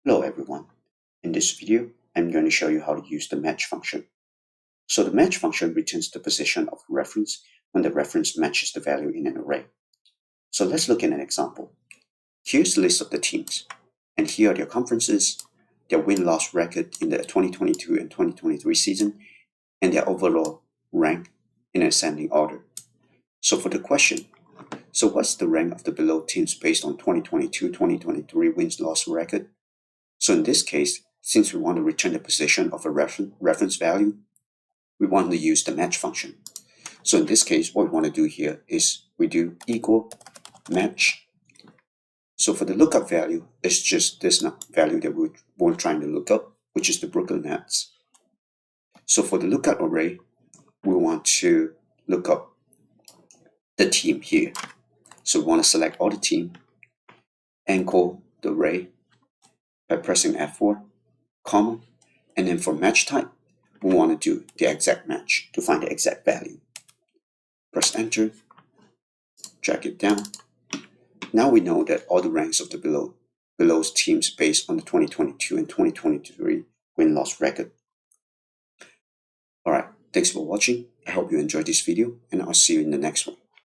Hello everyone. In this video, I'm going to show you how to use the match function. So the match function returns the position of a reference when the reference matches the value in an array. So let's look at an example. Here's the list of the teams, and here are their conferences, their win-loss record in the 2022 and 2023 season, and their overall rank in ascending order. So for the question, so what's the rank of the below teams based on 2022-2023 wins-loss record? So in this case, since we want to return the position of a reference value, we want to use the match function. So in this case, what we want to do here is we do equal match. So for the lookup value, it's just this value that we're trying to look up, which is the Brooklyn Nets. So for the lookup array, we want to look up the team here. So we want to select all the team, anchor the array by pressing F4, comma, and then for match type, we want to do the exact match to find the exact value. Press enter, drag it down. Now we know that all the ranks of the below teams based on the 2022 and 2023 win-loss record. Alright, thanks for watching. I hope you enjoyed this video, and I'll see you in the next one.